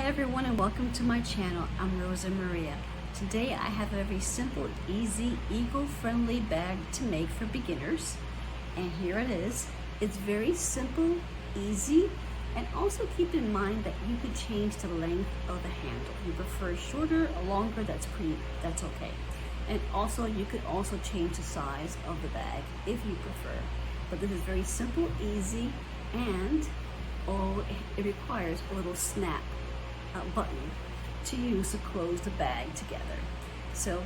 everyone, and welcome to my channel. I'm Rosa Maria. Today I have a very simple, easy, eco-friendly bag to make for beginners. And here it is. It's very simple, easy, and also keep in mind that you could change the length of the handle. You prefer shorter or longer, that's okay. And also you could also change the size of the bag if you prefer. But this is very simple, easy, and it requires a little snap button to use to close the bag together. So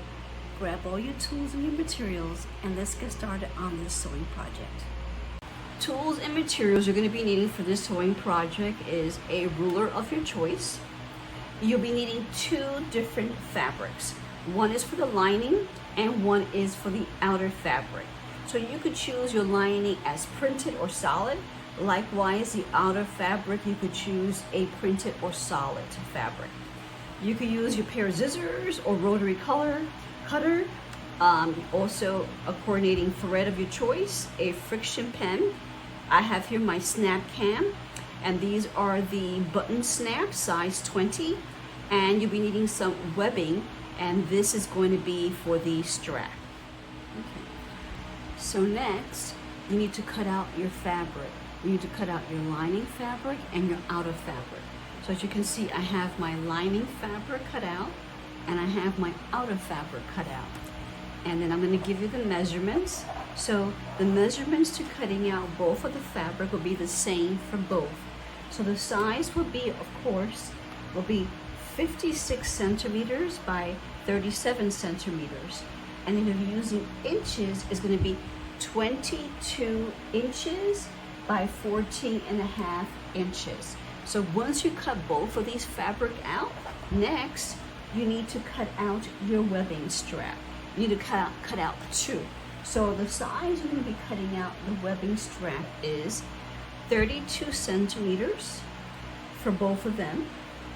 grab all your tools and your materials and let's get started on this sewing project. Tools and materials you're going to be needing for this sewing project is a ruler of your choice. You'll be needing two different fabrics. One is for the lining and one is for the outer fabric. So you could choose your lining as printed or solid. Likewise, the outer fabric, you could choose a printed or solid fabric. You could use your pair of scissors or rotary cutter. Also a coordinating thread of your choice, a friction pen. I have here my snap cam, and these are the button snaps, size 20. And you'll be needing some webbing, and this is going to be for the strap. Okay. So next, you need to cut out your fabric. You need to cut out your lining fabric and your outer fabric. So as you can see, I have my lining fabric cut out and I have my outer fabric cut out. And then I'm going to give you the measurements. So the measurements to cutting out both of the fabric will be the same for both. So the size will be, of course, 56 centimeters by 37 centimeters. And then if you're using inches, it's going to be 22 inches by 14.5 inches. So once you cut both of these fabric out, next you need to cut out your webbing strap. You need to cut out two. So the size you're going to be cutting out the webbing strap is 32 centimeters for both of them.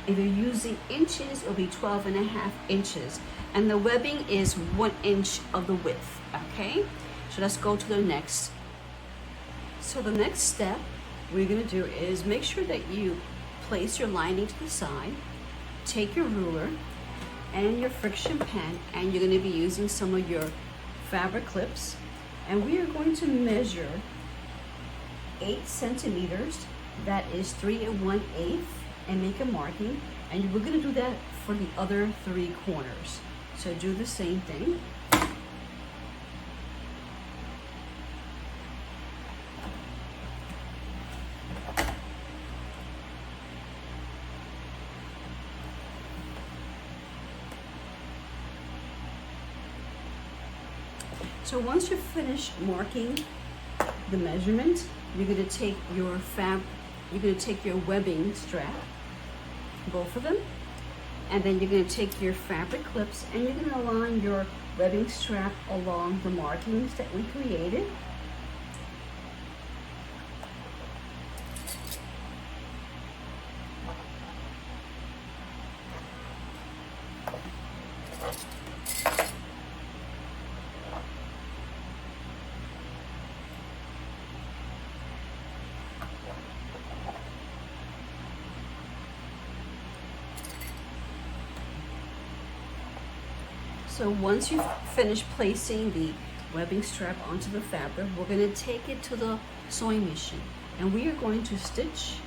If you're using inches, it'll be 12.5 inches. And the webbing is 1 inch of the width, okay? So let's go to the next. So the next step we're going to do is make sure that you place your lining to the side, take your ruler and your friction pen, and you're going to be using some of your fabric clips, and we are going to measure 8 centimeters, that is 3 1/8, and make a marking, and we're going to do that for the other 3 corners. So do the same thing. So once you're finished marking the measurement, you're going to take your webbing strap, both of them, and then you're going to take your fabric clips and you're going to align your webbing strap along the markings that we created. So once you've finished placing the webbing strap onto the fabric, we're going to take it to the sewing machine. And we are going to stitch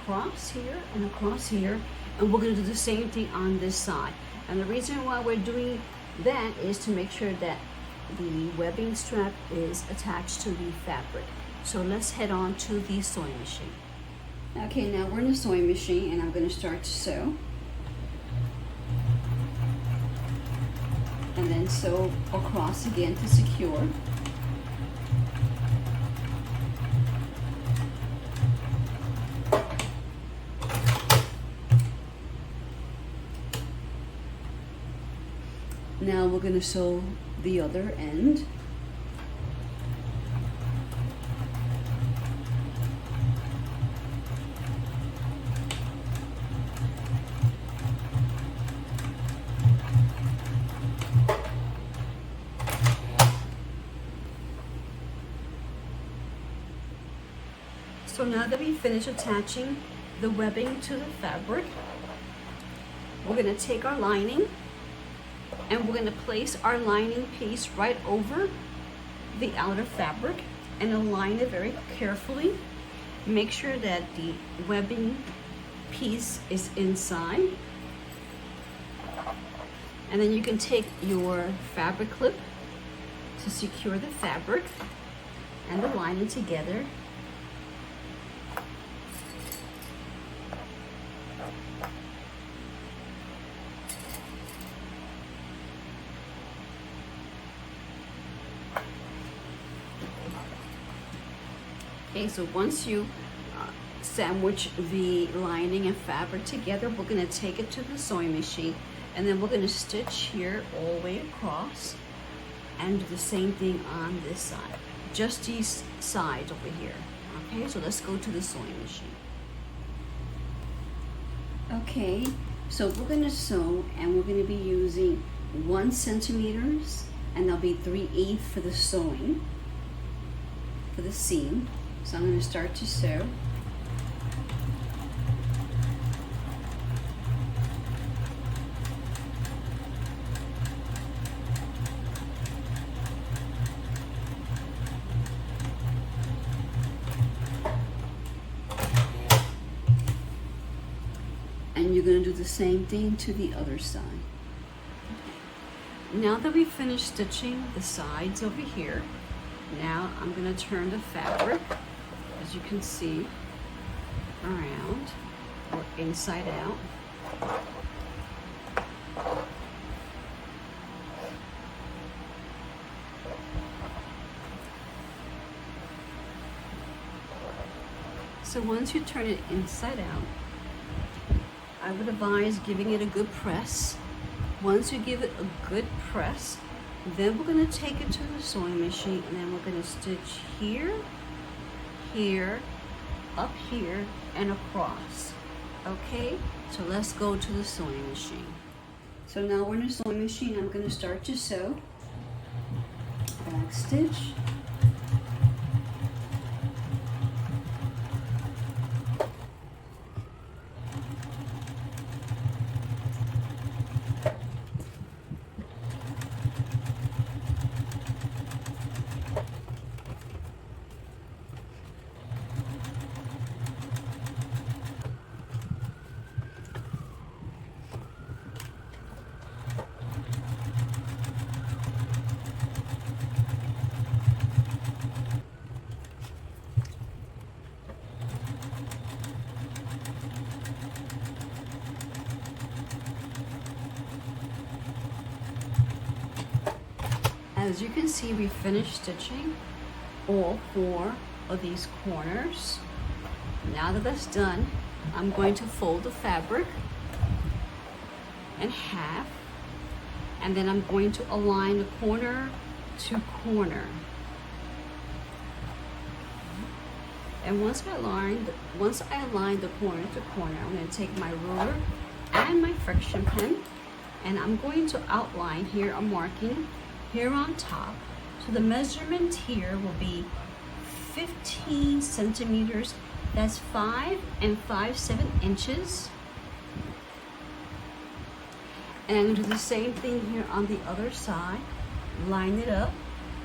across here and across here. And we're going to do the same thing on this side. And the reason why we're doing that is to make sure that the webbing strap is attached to the fabric. So let's head on to the sewing machine. Okay, now we're in the sewing machine and I'm going to start to sew. And then sew across again to secure. Now we're going to sew the other end. So now that we finish attaching the webbing to the fabric, we're gonna take our lining and we're gonna place our lining piece right over the outer fabric and align it very carefully. Make sure that the webbing piece is inside. And then you can take your fabric clip to secure the fabric and the lining together. Okay, so once you sandwich the lining and fabric together, we're going to take it to the sewing machine, and then we're going to stitch here all the way across and do the same thing on this side, just these sides over here. Okay, so let's go to the sewing machine. Okay, so we're going to sew, and we're going to be using 1 centimeters, and there'll be 3/8 for the sewing, for the seam. So I'm going to start to sew. And you're going to do the same thing to the other side. Now that we've finished stitching the sides over here, now I'm going to turn the fabric, as you can see, around or inside out. So once you turn it inside out, I would advise giving it a good press. Once you give it a good press, then we're going to take it to the sewing machine, and then we're going to stitch here, here, up here, and across. Okay, so let's go to the sewing machine. So now we're in the sewing machine. I'm going to start to sew. Back stitch. As you can see, we finished stitching all 4 of these corners. Now that that's done, I'm going to fold the fabric in half, and then I'm going to align the corner to corner. And once I align the corner to corner, I'm going to take my ruler and my friction pen, and I'm going to outline here a marking here on top. So the measurement here will be 15 centimeters. That's 5 5/7 inches. And I'm going to do the same thing here on the other side. Line it up,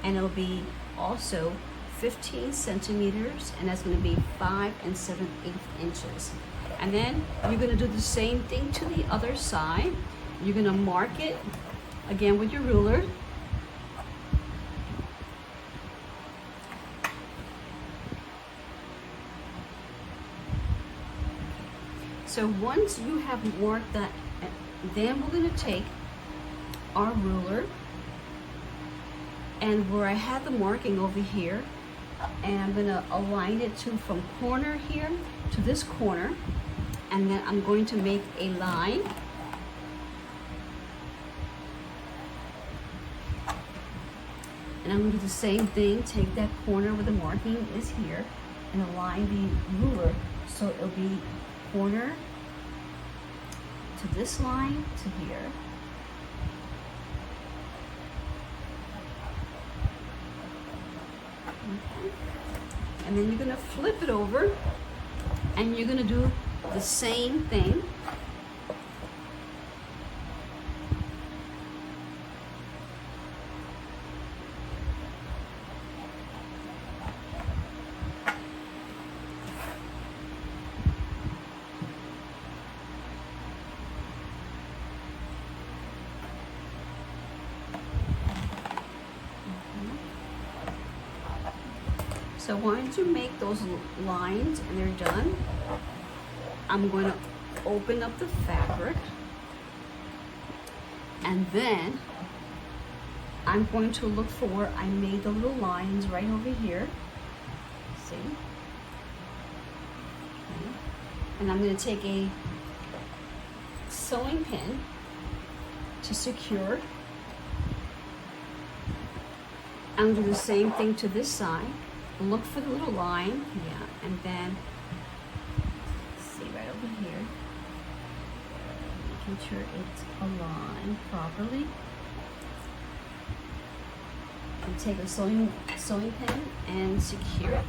and it'll be also 15 centimeters, and that's going to be 5 7/8 inches. And then you're going to do the same thing to the other side. You're going to mark it again with your ruler. So once you have marked that, then we're going to take our ruler, and where I have the marking over here, and I'm going to align it to from corner here to this corner, and then I'm going to make a line. And I'm going to do the same thing, take that corner where the marking is here, and align the ruler so it'll be corner to this line to here. Okay. And then you're going to flip it over, and you're going to do the same thing So once you make those lines and they're done, I'm going to open up the fabric, and then I'm going to look for where I made the little lines right over here. See? Okay. And I'm going to take a sewing pin to secure. I'm going to do the same thing to this side. Look for the little line, yeah, and then see right over here, making sure it's aligned properly. And take a sewing pin and secure it.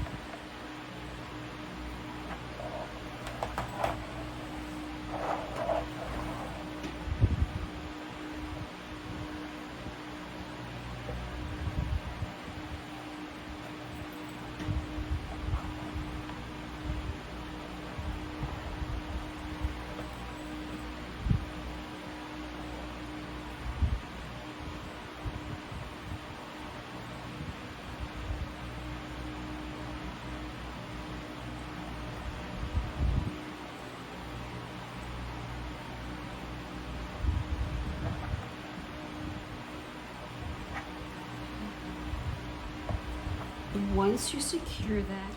Once you secure that,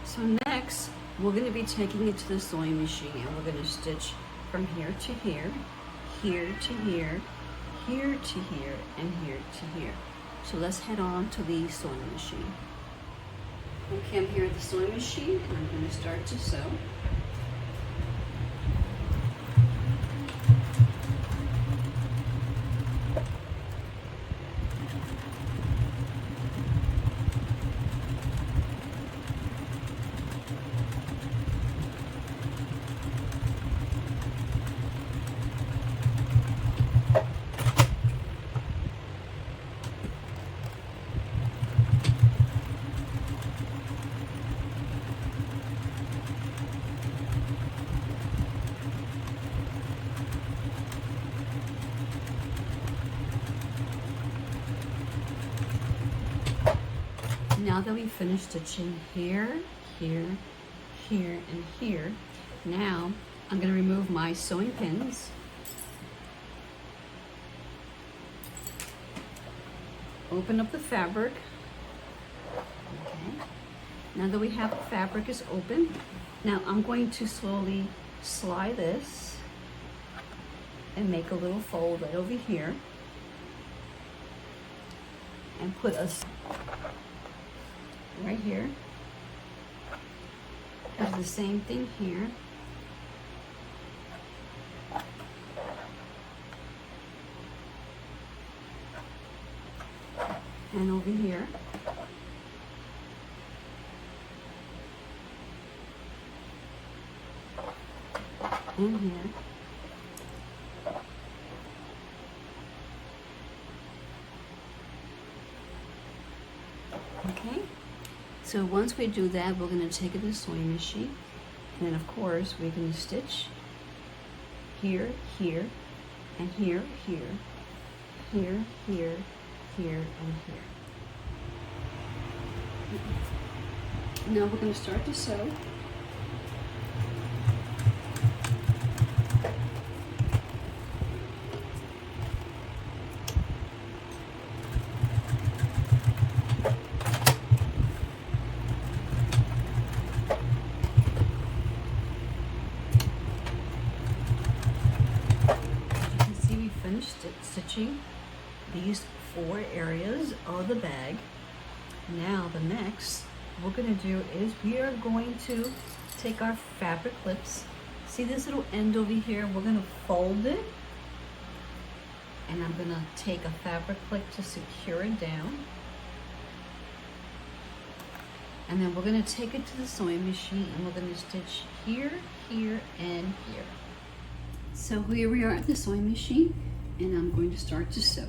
so next we're going to be taking it to the sewing machine, and we're going to stitch from here to here, here to here, here to here, and here to here. So let's head on to the sewing machine. Okay, I'm here at the sewing machine, and I'm going to start to sew. Now that we've finished stitching here, here, here, and here, now I'm going to remove my sewing pins. Open up the fabric. Okay. Now that we have the fabric is open, now I'm going to slowly slide this and make a little fold right over here and put a right here. Do the same thing here. And over here. And here. Okay. So once we do that, we're going to take it to the sewing machine, and then of course we're going to stitch here, here, and here, here, here, here, here, and here. Now we're going to start to sew. Stitching these 4 areas of the bag. Now the next we're going to do is we are going to take our fabric clips. See this little end over here? We're going to fold it, and I'm going to take a fabric clip to secure it down, and then we're going to take it to the sewing machine, and we're going to stitch here, here, and here. So here we are at the sewing machine, and I'm going to start to sew.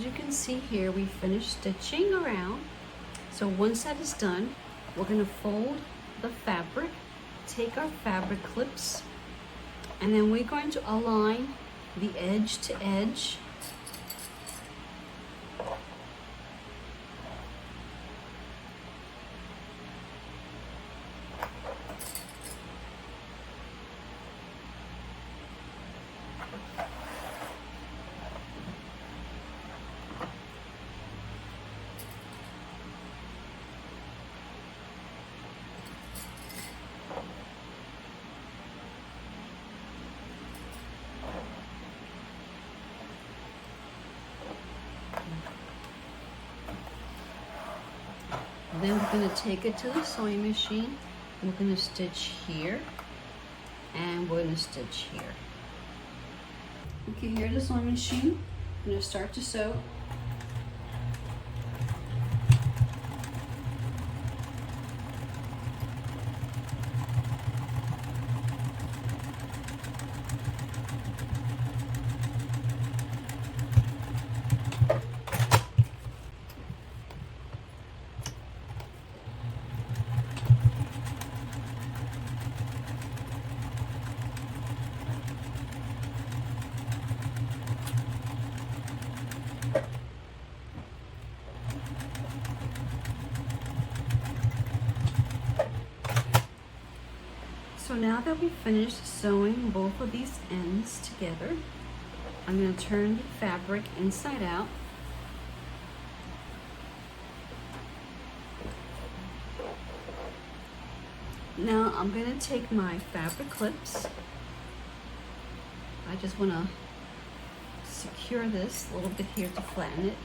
as you can see here, we finished stitching around. So once that is done, we're going to fold the fabric, take our fabric clips, and then we're going to align the edge to edge. Then we're going to take it to the sewing machine. We're going to stitch here, and we're going to stitch here. Okay, here's the sewing machine. I'm going to start to sew. So now that we've finished sewing both of these ends together, I'm going to turn the fabric inside out. Now I'm going to take my fabric clips. I just want to secure this a little bit here to flatten it.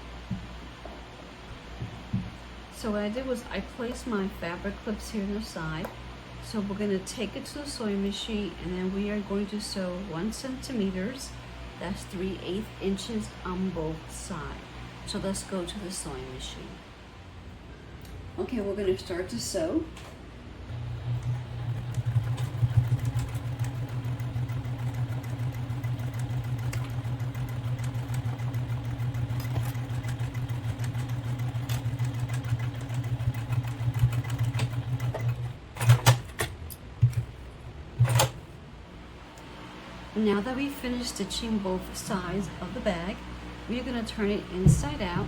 So what I did was I placed my fabric clips here on the side. So we're going to take it to the sewing machine, and then we are going to sew 1 centimeters. That's 3/8 inches on both sides. So let's go to the sewing machine. Okay, we're going to start to sew. Now that we've finished stitching both sides of the bag, we're going to turn it inside out.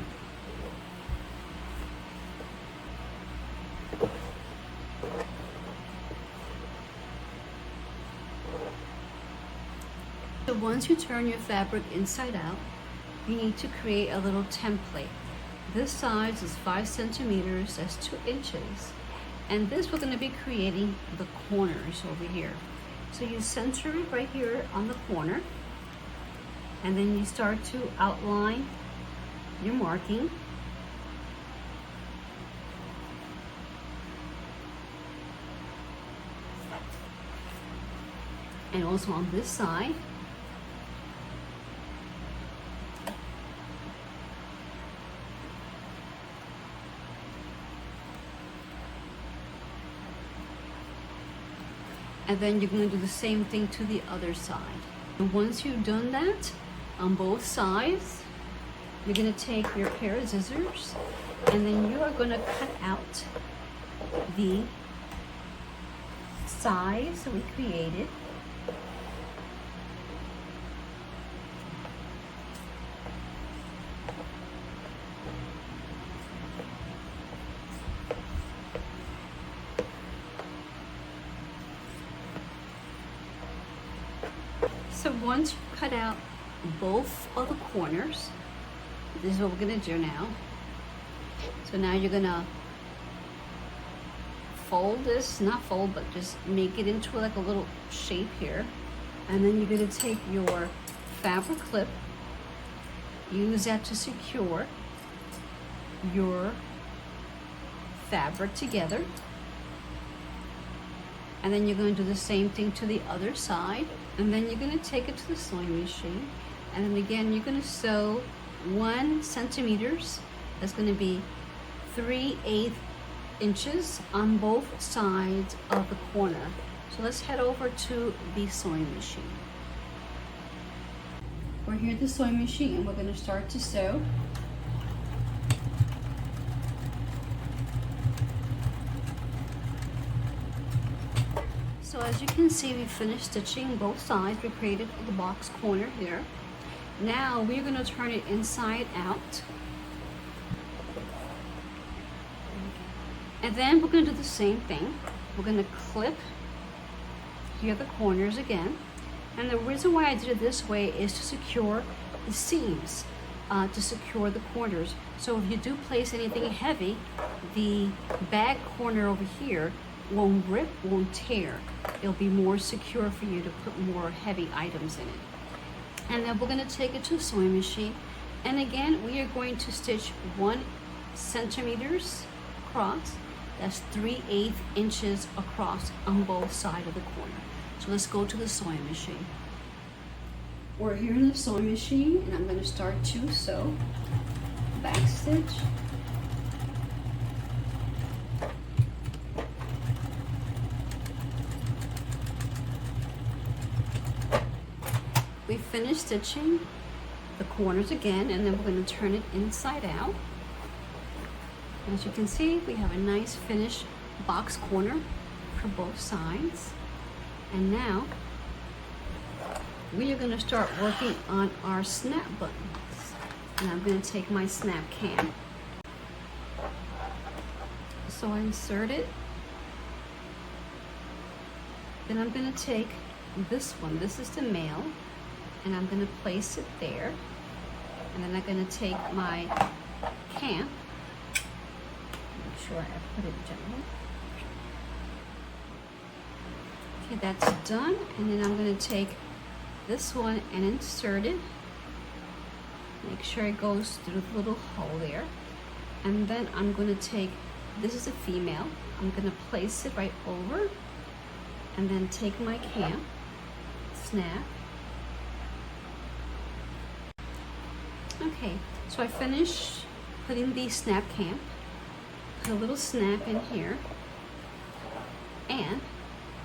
So once you turn your fabric inside out, you need to create a little template. This size is 5 centimeters, that's 2 inches. And this we're going to be creating the corners over here. So you center it right here on the corner, and then you start to outline your marking. And also on this side. And then you're going to do the same thing to the other side. And once you've done that on both sides, you're going to take your pair of scissors, and then you are going to cut out the size that we created. So once you cut out both of the corners, this is what we're going to do now. So now you're going to fold this, not fold, but just make it into like a little shape here. And then you're going to take your fabric clip, use that to secure your fabric together. And then you're going to do the same thing to the other side. And then you're going to take it to the sewing machine. And then again, you're going to sew 1 centimeters. That's going to be 3/8 inches on both sides of the corner. So let's head over to the sewing machine. We're here at the sewing machine, and we're going to start to sew. as you can see, we finished stitching both sides. We created the box corner here. Now we're going to turn it inside out. And then we're going to do the same thing. We're going to clip here the corners again. And the reason why I did it this way is to secure the seams, to secure the corners. So if you do place anything heavy, the bag corner over here won't rip, won't tear. It'll be more secure for you to put more heavy items in it. And then we're going to take it to a sewing machine. And again, we are going to stitch 1 centimeter across. That's 3/8 inches across on both sides of the corner. So let's go to the sewing machine. We're here in the sewing machine, and I'm going to start to sew. Back stitch. We finished stitching the corners again, and then we're going to turn it inside out. As you can see, we have a nice finished box corner for both sides. And now we are going to start working on our snap buttons. And I'm going to take my snap cam. So I insert it. Then I'm going to take this one. This is the male. And I'm going to place it there. And then I'm going to take my cam. Make sure I put it gently. Okay, that's done. And then I'm going to take this one and insert it. Make sure it goes through the little hole there. And then I'm going to take, this is a female, I'm going to place it right over. And then take my cam, snap. Okay, so I finished putting the snap cam. Put a little snap in here. And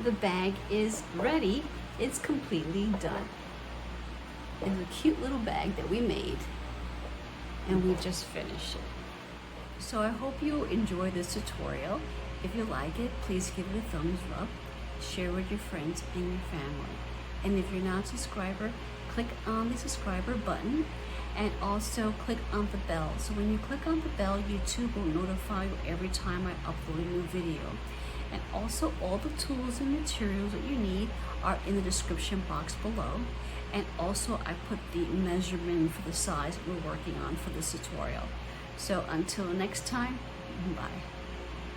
the bag is ready. It's completely done. It's a cute little bag that we made, and we just finished it. So I hope you enjoy this tutorial. If you like it, please give it a thumbs up, share with your friends and your family. And if you're not a subscriber, click on the subscriber button and also click on the bell. So when you click on the bell, YouTube will notify you every time I upload a new video. And also all the tools and materials that you need are in the description box below. And also I put the measurement for the size we're working on for this tutorial. So until next time, bye.